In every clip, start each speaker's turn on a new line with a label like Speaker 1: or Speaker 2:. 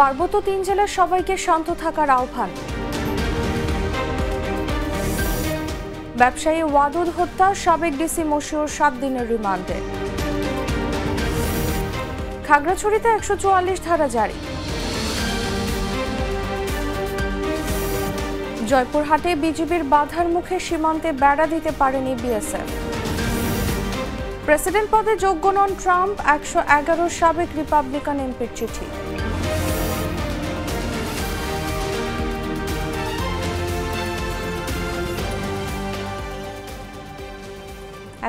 Speaker 1: পার্বত্য ৩ জেলার সবাইকে শান্ত থাকার আহ্বান। ব্যবসায়ী ওয়াদুদ হত্যা, সাবেক ডিসি মশিউর ৭ দিনের রিমান্ডে। খাগড়াছড়িতে ১৪৪ ধারা জারি। জয়পুরহাটে বিজিবির বাধার মুখে সীমান্তে বেড়া দিতে পারেনি বিএসএফ। প্রেসিডেন্ট পদে যোগ্য নন ট্রাম্প, ১১১ সাবেক রিপাবলিকান এমপির চিঠি।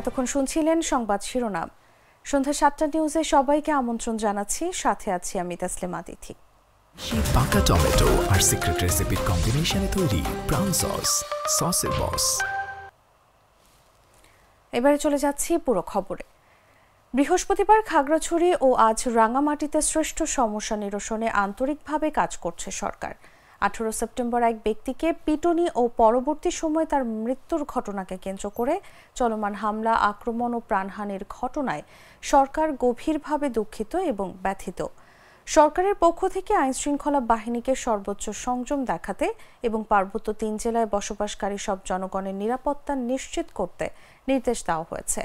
Speaker 1: এতক্ষণ শুনছিলেন সংবাদ শিরোনাম। সন্ধ্যা ৭টা নিউজে সবাইকে আমন্ত্রণ জানাচ্ছি, সাথে আছি আমি তাসলিমা তিথি।
Speaker 2: পাকা টমেটো আর সিক্রেট রেসিপির কম্বিনেশনে তৈরি ব্রাউন সসের বস।
Speaker 1: এবারে চলে যাচ্ছি পুরো খবরে। বৃহস্পতিবার খাগড়াছড়ি ও আজ রাঙামাটিতে শ্রেষ্ঠ সমস্যা নিরসনে আন্তরিকভাবে কাজ করছে সরকার। 18 সেপ্টেম্বর এক ব্যক্তিকে পিটুনি ও পরবর্তী সময়ে তার মৃত্যুর ঘটনাকে কেন্দ্র করে চলমান হামলা, আক্রমণ ও প্রাণহানির ঘটনায় সরকার গভীরভাবে দুঃখিত এবং ব্যথিত। সরকারের পক্ষ থেকে আইনশৃঙ্খলা বাহিনীকে সর্বোচ্চ সংযম দেখাতে এবং পার্বত্য ৩ জেলায় বসবাসকারী সব জনগণের নিরাপত্তা নিশ্চিত করতে নির্দেশ দেওয়া হয়েছে।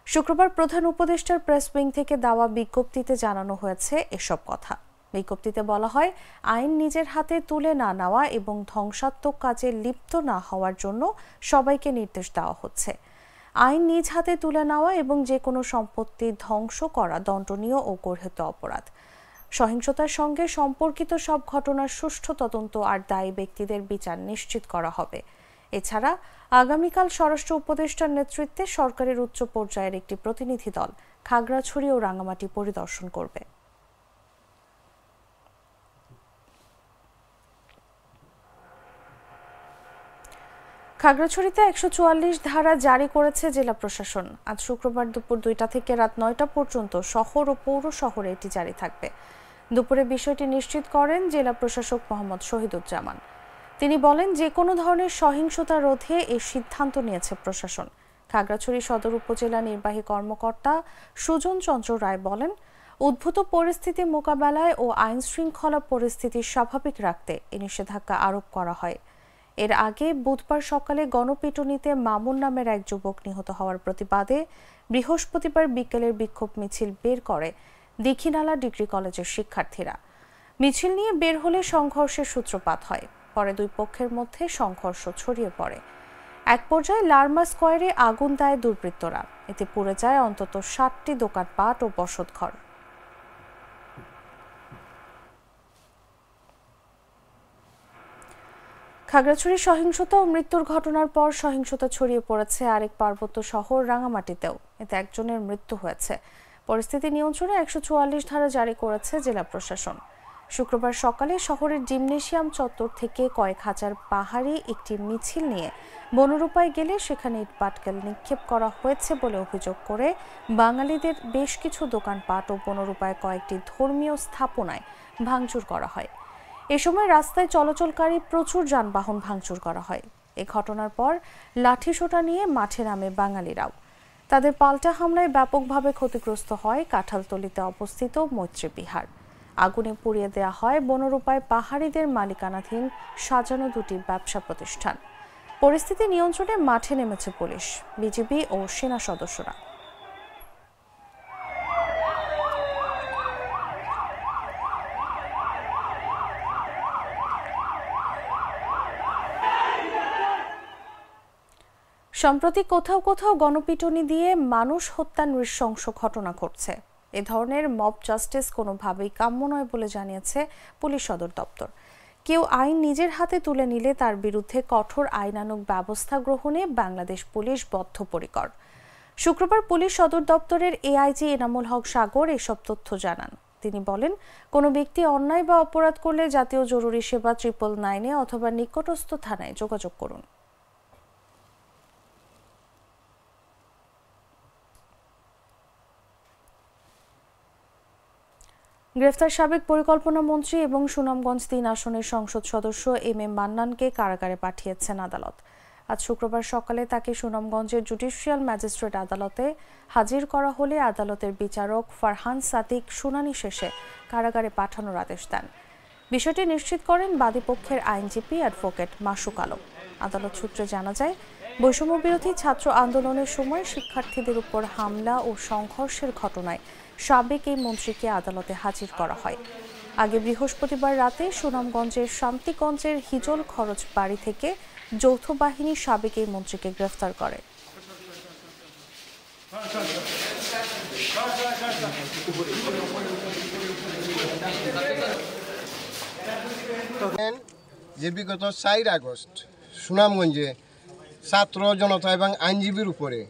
Speaker 1: শুক্রবার প্রধান উপদেষ্টার প্রেস উইং থেকে দেওয়া বিজ্ঞপ্তিতে জানানো হয়েছে এসব কথা। বিজ্ঞপ্তিতে বলা হয়, আইন নিজের হাতে তুলে না নেওয়া এবং ধ্বংসাত্মক কাজে লিপ্ত না হওয়ার জন্য সবাইকে নির্দেশ দেওয়া হচ্ছে। আইন নিজ হাতে তুলে নেওয়া এবং যে কোনো সম্পত্তি ধ্বংস করা দণ্ডনীয় ও গর্হিত অপরাধ। সহিংসতার সঙ্গে সম্পর্কিত সব ঘটনার সুষ্ঠু তদন্ত আর দায়ী ব্যক্তিদের বিচার নিশ্চিত করা হবে। এছাড়া আগামীকাল স্বরাষ্ট্র উপদেষ্টার নেতৃত্বে সরকারের উচ্চ পর্যায়ের একটি প্রতিনিধি দল খাগড়াছড়ি ও রাঙামাটি পরিদর্শন করবে। খাগড়াছড়িতে ১৪৪ ধারা জারি করেছে জেলা প্রশাসন। আজ শুক্রবার দুপুর ২টা থেকে রাত ৯টা পর্যন্ত শহর ও পৌর শহরে এটি জারি থাকবে। দুপুরে বিষয়টি নিশ্চিত করেন জেলা প্রশাসক মোহাম্মদ শহীদুজ্জামান। তিনি বলেন, যে কোনো ধরনের সহিংসতা রোধে এই সিদ্ধান্ত নিয়েছে প্রশাসন। খাগড়াছড়ি সদর উপজেলা নির্বাহী কর্মকর্তা সুজন চন্দ্র রায় বলেন, উদ্ভূত পরিস্থিতি মোকাবেলায় ও আইন শৃঙ্খলা পরিস্থিতি স্বাভাবিক রাখতে এই নিষেধাজ্ঞা আরোপ করা হয়। এর আগে বুধবার সকালে গণপিটুনিতে মামুন নামের এক যুবক নিহত হওয়ার প্রতিবাদে বৃহস্পতিবার বিকেলের বিক্ষোভ মিছিল বের করে দীঘিনালা ডিগ্রি কলেজের শিক্ষার্থীরা। মিছিল নিয়ে বের হলে সংঘর্ষের সূত্রপাত হয়। পরে দুই পক্ষের মধ্যে সংঘর্ষ ছড়িয়ে পড়ে। এক পর্যায়ে লার্মা স্কয়ারে আগুন দেয় দুর্বৃত্তরা। এতে পুড়ে যায় অন্তত ৬০টি দোকানপাট ও বসতঘর। খাগড়াছড়ি সহিংসতা ও মৃত্যুর ঘটনার পর সহিংসতা ছড়িয়ে পড়েছে আরেক পার্বত্য শহর রাঙামাটিতেও। এতে একজনের মৃত্যু হয়েছে। পরিস্থিতি নিয়ন্ত্রণে ১৪৪ ধারা জারি করেছে জেলা প্রশাসন। শুক্রবার সকালে শহরের জিমনেশিয়াম চত্বর থেকে কয়েক হাজার পাহাড়ি একটি মিছিল নিয়ে বনরূপায় গেলে সেখানে ইটপাটকেল নিক্ষেপ করা হয়েছে বলে অভিযোগ করে বাঙালিদের বেশ কিছু দোকানপাট ও বনরূপায় কয়েকটি ধর্মীয় স্থাপনায় ভাঙচুর করা হয়। এ সময় রাস্তায় চলাচলকারী প্রচুর যানবাহন ভাঙচুর করা হয়। এ ঘটনার পর লাঠিসোঁটা নিয়ে মাঠে নামে বাঙালিরাও। তাদের পাল্টা হামলায় ব্যাপকভাবে ক্ষতিগ্রস্ত হয় কাঁঠালতলিতে অবস্থিত মৈত্রী বিহার। আগুনে পুড়িয়ে দেওয়া হয় বনরূপায় পাহাড়িদের মালিকানাধীন সাজানো দুটি ব্যবসা প্রতিষ্ঠান। পরিস্থিতি নিয়ন্ত্রণে মাঠে নেমেছে পুলিশ, বিজিবি ও সেনা সদস্যরা। সম্প্রতি কোথাও কোথাও গণপিটুনি দিয়ে মানুষ হত্যার নৃশংস ঘটনা ঘটছে। এ ধরনের মব জাস্টিস কোনোভাবেই কাম্য নয় বলে জানিয়েছে পুলিশ সদর দপ্তর। কেউ আইন নিজের হাতে তুলে নিলে তার বিরুদ্ধে কঠোর আইনানুগ ব্যবস্থা গ্রহণে বাংলাদেশ পুলিশ বদ্ধপরিকর। শুক্রবার পুলিশ সদর দপ্তরের এআইজি এনামুল হক সাগর এসব তথ্য জানান। তিনি বলেন, কোনো ব্যক্তি অন্যায় বা অপরাধ করলে জাতীয় জরুরি সেবা 999-এ অথবা নিকটস্থ থানায় যোগাযোগ করুন। গ্রেফতার সাবেক পরিকল্পনা মন্ত্রী এবং সুনামগঞ্জ ৩ আসনের সংসদ সদস্য এম এ মান্নানকে কারাগারে পাঠিয়েছেন আদালত। আজ শুক্রবার সকালে তাকে সুনামগঞ্জের জুডিশিয়াল ম্যাজিস্ট্রেট আদালতে হাজির করা হলে আদালতের বিচারক ফারহান সাদিক শুনানি শেষে কারাগারে পাঠানোর আদেশ দেন। বিষয়টি নিশ্চিত করেন বাদীপক্ষের আইনজীবী অ্যাডভোকেট মাসুক আলম। আদালত সূত্রে জানা যায়, বৈষম্য বিরোধী ছাত্র আন্দোলনের সময় শিক্ষার্থীদের উপর হামলা ও সংঘর্ষের ঘটনায় সাবেক এই মন্ত্রীকে আদালতে হাজির করা হয়। আগে বৃহস্পতিবার রাতে সুনামগঞ্জের শান্তিগঞ্জের হিজল খরচ বাড়ি থেকে যৌথ বাহিনী সাবেক এই মন্ত্রীকে গ্রেফতার করে।
Speaker 3: যে বিগত 4 আগস্ট সুনামগঞ্জে ছাত্র জনতা এবং আইনজীবীর উপরে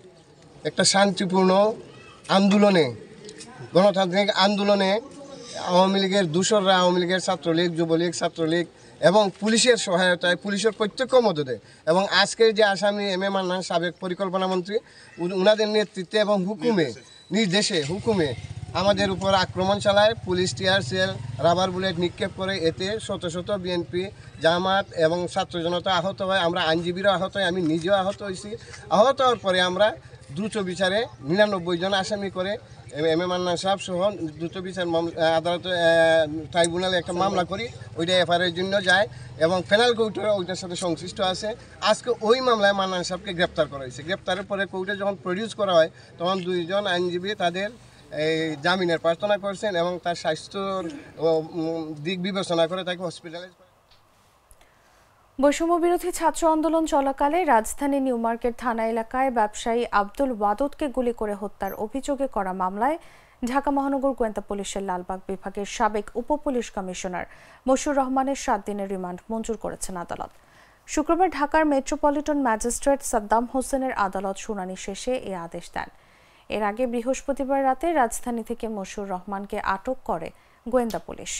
Speaker 3: একটা শান্তিপূর্ণ আন্দোলনে, গণতান্ত্রিক আন্দোলনে আওয়ামী লীগের দূষররা, আওয়ামী লীগের ছাত্রলীগ, যুবলীগ, ছাত্রলীগ এবং পুলিশের সহায়তায়, পুলিশের প্রত্যক্ষ মদদে এবং আজকের যে আসামি এম এ মান্নান সাবেক পরিকল্পনা মন্ত্রী, ওনাদের নেতৃত্বে এবং নির্দেশে হুকুমে আমাদের উপর আক্রমণ চালায়। Police tear shell, rubber bullet নিক্ষেপ করে। এতে শত শত বিএনপি, জামাত এবং ছাত্র জনতা আহত হয়। আমরা আইনজীবীরা আহত হয়, আমি নিজেও আহত হয়েছি। আহত হওয়ার পরে আমরা দ্রুত বিচারে 99 জন আসামি করে এম এ মান্নান সাহেব সহ দ্রুত বিচার আদালত ট্রাইব্যুনালে একটা মামলা করি। ওইটা এফআইআরের জন্য যায় এবং পেনাল কোর্টে ওইটার সাথে সংশ্লিষ্ট আছে। আজকে ওই মামলায় মান্নান সাহেবকে গ্রেপ্তার করা হয়েছে। গ্রেপ্তারের পরে কোর্টে যখন প্রডিউস করা হয় তখন 2 জন আইনজীবী তাদের এই জামিনের প্রার্থনা করছেন এবং তার স্বাস্থ্যর দিক বিবেচনা করে তাকে হসপিটালাইজ করে।
Speaker 1: বৈষম্য বিরোধী ছাত্র আন্দোলন চলাকালে রাজধানী নিউ মার্কেট থানা এলাকায় ব্যবসায়ী আব্দুল ওয়াদুদকে গুলি করে হত্যার অভিযোগে করা মামলায় ঢাকা মহানগর গোয়েন্দা পুলিশের লালবাগ বিভাগের সাবেক উপপুলিশ কমিশনার মশিউর রহমানের 7 দিনের রিমান্ড মঞ্জুর করেছেন আদালত। শুক্রবার ঢাকার মেট্রোপলিটন ম্যাজিস্ট্রেট সাদ্দাম হোসেনের আদালত শুনানি শেষে এই আদেশ দেন। এর আগে বৃহস্পতিবার রাতে রাজধানী থেকে মশিউর রহমানকে আটক করে গোয়েন্দা পুলিশ।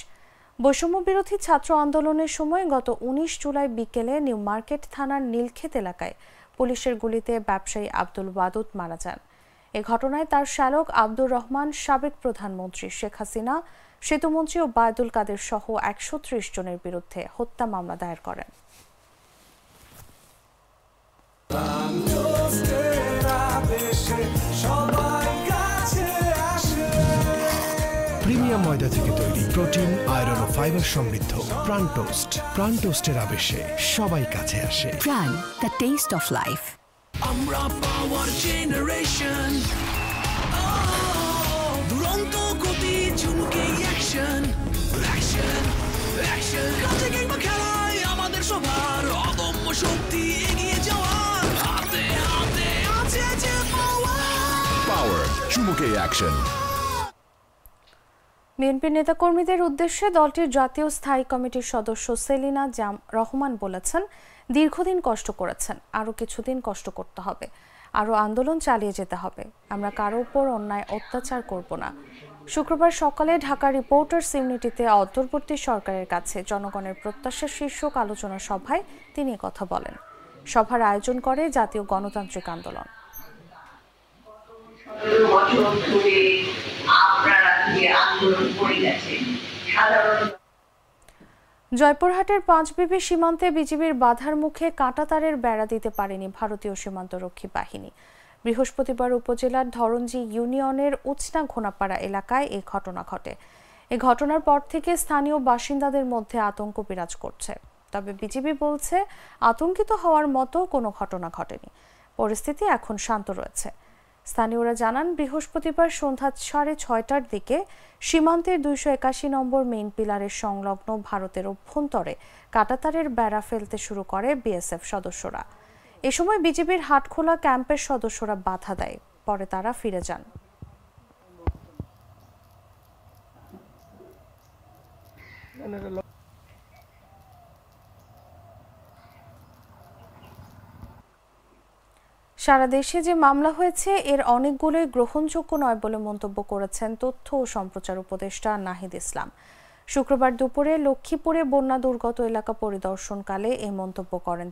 Speaker 1: বৈষম্য বিরোধী ছাত্র আন্দোলনের সময় গত 19 জুলাই বিকেলে নিউ মার্কেট থানার নীলক্ষেত এলাকায় পুলিশের গুলিতে ব্যবসায়ী আব্দুল ওয়াদুদ মারা যান। এ ঘটনায় তার শ্যালক আব্দুর রহমান, সাবেক প্রধানমন্ত্রী শেখ হাসিনা, সেতুমন্ত্রী ওবায়দুল কাদের সহ 130 জনের বিরুদ্ধে হত্যা মামলা দায়ের করেন।
Speaker 2: প্রিমিয়াম ময়দা থেকে তৈরি, প্রোটিন, আয়রন ও ফাইবার সমৃদ্ধ প্রাণ টোস্ট। প্রাণ টোস্টের আবেশে সবাই কাছে আসে।
Speaker 4: প্রাণ, দ্য টেস্ট অফ লাইফ।
Speaker 5: আমরা পাওয়ার জেনারেশন, দুরন্ত গতি, ঝুমুকে অ্যাকশন, অ্যাকশন, অ্যাকশন। কাজে কিংবা খেলায় আমাদের সবার অদম্য শক্তি, এগিয়ে যাওয়ার হাতে হাতে আছে যে
Speaker 6: পাওয়ার, ঝুমুকে অ্যাকশন।
Speaker 1: বিএনপির নেতাকর্মীদের উদ্দেশ্যে দলটির জাতীয় স্থায়ী কমিটির সদস্য সেলিনা রহমান বলেছেন, দীর্ঘদিন কষ্ট করেছেন, আরও কিছুদিন কষ্ট করতে হবে, আরও আন্দোলন চালিয়ে যেতে হবে। আমরা কারো উপর অন্যায় অত্যাচার করব না। শুক্রবার সকালে ঢাকা রিপোর্টার্স ইউনিটিতে অন্তর্বর্তী সরকারের কাছে জনগণের প্রত্যাশা শীর্ষক আলোচনা সভায় তিনি কথা বলেন। সভার আয়োজন করে জাতীয় গণতান্ত্রিক আন্দোলন। জয়পুরহাটের পাঁচবিবি সীমান্তে বিজিবির বাধার মুখে কাঁটাতারের বেড়া দিতে পারেনি ভারতীয় সীমান্তরক্ষী বাহিনী। বৃহস্পতিবার উপজেলার ধরঞ্জি ইউনিয়নের উচনা ঘোনাপাড়া এলাকায় এই ঘটনা ঘটে। এই ঘটনার পর থেকে স্থানীয় বাসিন্দাদের মধ্যে আতঙ্ক বিরাজ করছে। তবে বিজিবি বলছে, আতঙ্কিত হওয়ার মতো কোনো ঘটনা ঘটেনি, পরিস্থিতি এখন শান্ত রয়েছে। স্থানীয়রা জানান, বৃহস্পতিবার সন্ধ্যা 6:30টার দিকে সীমান্তের 281 নম্বর মেইন পিলারের সংলগ্ন ভারতের অভ্যন্তরে কাঁটাতারের বেড়া ফেলতে শুরু করে বিএসএফ সদস্যরা। এ সময় বিজিবির হাটখোলা ক্যাম্পের সদস্যরা বাধা দেয়, পরে তারা ফিরে যান। সারা দেশে যে মামলা হয়েছে এর অনেকগুলোই গ্রহণযোগ্য নয় বলে মন্তব্য করেছেন তথ্য ও সম্প্রচার উপদেষ্টা নাহিদ ইসলাম। শুক্রবার দুপুরে লক্ষ্মীপুরে বন্যা দুর্গত এলাকা পরিদর্শনকালে এই মন্তব্য করেন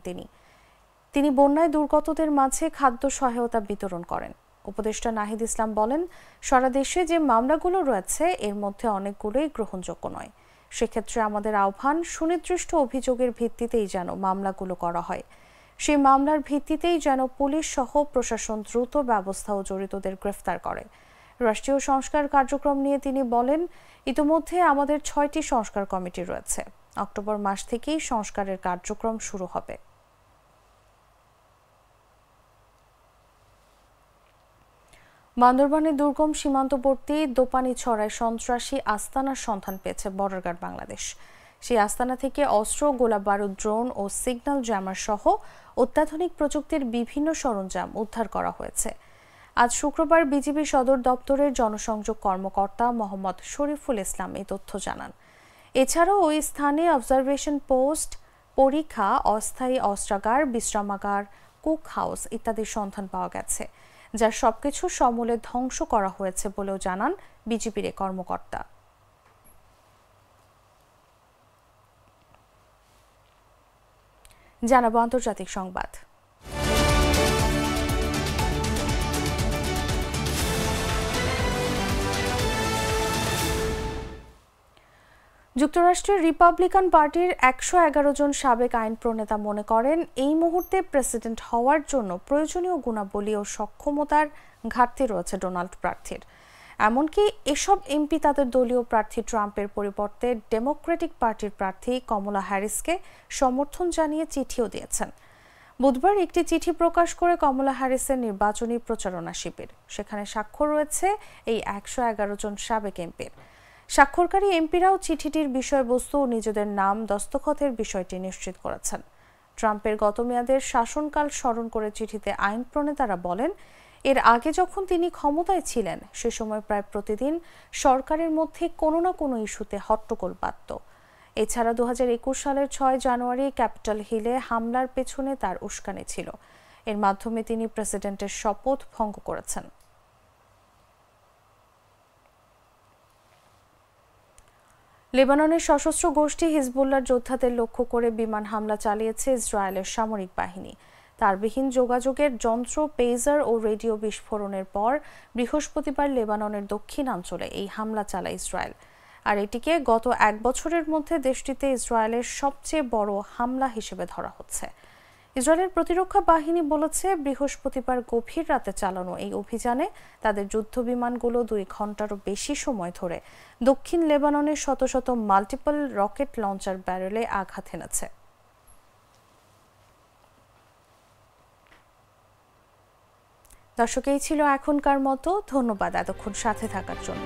Speaker 1: তিনি বন্যায় দুর্গতদের মাঝে খাদ্য সহায়তা বিতরণ করেন। উপদেষ্টা নাহিদ ইসলাম বলেন, সারা দেশে যে মামলাগুলো রয়েছে এর মধ্যে অনেকগুলোই গ্রহণযোগ্য নয়। সেক্ষেত্রে আমাদের আহ্বান, সুনির্দিষ্ট অভিযোগের ভিত্তিতেই যেন মামলাগুলো করা হয়। সেই মামলার ভিত্তিতেই যেন পুলিশ সহ প্রশাসন দ্রুত ব্যবস্থা ও জড়িতদের গ্রেফতার করে। রাষ্ট্রীয় সংস্কার কার্যক্রম নিয়ে তিনি বলেন, ইতিমধ্যে আমাদের 6টি সংস্কার কমিটি রয়েছে। অক্টোবর মাস থেকেই সংস্কারের কার্যক্রম শুরু হবে। বান্দরবানের দুর্গম সীমান্তবর্তী দোপানীছড়ায় সন্ত্রাসী আস্তানার সন্ধান পেয়েছে বর্ডার গার্ড বাংলাদেশ। সেই আস্তানা থেকে অস্ত্র, গোলাবারুদ, ড্রোন ও সিগন্যাল জ্যামার সহ অত্যাধুনিক প্রযুক্তির বিভিন্ন সরঞ্জাম উদ্ধার করা হয়েছে। আজ শুক্রবার বিজিবি সদর দপ্তরের জনসংযোগ কর্মকর্তা মোহাম্মদ শরীফুল ইসলাম এই তথ্য জানান। এছাড়াও ওই স্থানে অবজারভেশন পোস্ট, পরীক্ষা, অস্থায়ী অস্ত্রাগার, বিশ্রামাগার, কুক হাউস ইত্যাদির সন্ধান পাওয়া গেছে, যার সবকিছু সমূলে ধ্বংস করা হয়েছে বলেও জানান বিজিবির এই কর্মকর্তা। জানাবো আন্তর্জাতিক সংবাদ। যুক্তরাষ্ট্রের রিপাবলিকান পার্টির 111 জন সাবেক আইন প্রণেতা মনে করেন এই মুহূর্তে প্রেসিডেন্ট হওয়ার জন্য প্রয়োজনীয় গুণাবলী ও সক্ষমতার ঘাটতি রয়েছে ডোনাল্ড প্রার্থীর। এমনকি এসব এমপি তাদের দলীয় প্রার্থী ট্রাম্পের পরিবর্তে ডেমোক্রেটিক পার্টির প্রার্থী কমলা হ্যারিসকে সমর্থন জানিয়ে চিঠিও দিয়েছেন। বুধবার একটি চিঠি প্রকাশ করে কমলা হ্যারিসের নির্বাচনী প্রচারণা শিবির, সেখানে স্বাক্ষর রয়েছে এই 111 জন সাবেক এমপির। স্বাক্ষরকারী এমপিরাও চিঠিটির বিষয়বস্তু ও নিজেদের নাম দস্তখতের বিষয়টি নিশ্চিত করেছেন। ট্রাম্পের গত মেয়াদের শাসনকাল স্মরণ করে চিঠিতে আইন প্রণেতারা বলেন, এর আগে যখন তিনি ক্ষমতায় ছিলেন সে সময় প্রায় প্রতিদিন সরকারের মধ্যে কোনো না কোনো ইস্যুতে হট্টগোল বাধত। এছাড়া 2021 সালের 6 জানুয়ারি ক্যাপিটাল হিলে হামলার পেছনে তার উস্কানি ছিল। এর মাধ্যমে তিনি প্রেসিডেন্টের শপথ ভঙ্গ করেছেন। লেবাননের সশস্ত্র গোষ্ঠী হিজবুল্লাহর যোদ্ধাদের লক্ষ্য করে বিমান হামলা চালিয়েছে ইসরায়েলের সামরিক বাহিনী। তারবিহীন যোগাযোগের যন্ত্র, পেজার ও রেডিও বিস্ফোরণের পর বৃহস্পতিবার লেবাননের দক্ষিণাঞ্চলে এই হামলা চালায় ইসরায়েল। আর এটিকে গত 1 বছরের মধ্যে দেশটিতে ইসরায়েলের সবচেয়ে বড় হামলা হিসেবে ধরা হচ্ছে। ইসরায়েলের প্রতিরক্ষা বাহিনী বলেছে, বৃহস্পতিবার গভীর রাতে চালানো এই অভিযানে তাদের যুদ্ধবিমানগুলো 2 ঘন্টারও বেশি সময় ধরে দক্ষিণ লেবাননের শত শত মাল্টিপল রকেট লঞ্চার ব্যারেলে আঘাত এনেছে। দর্শক, এই ছিল এখনকার মতো। ধন্যবাদ এতক্ষণ সাথে থাকার জন্য।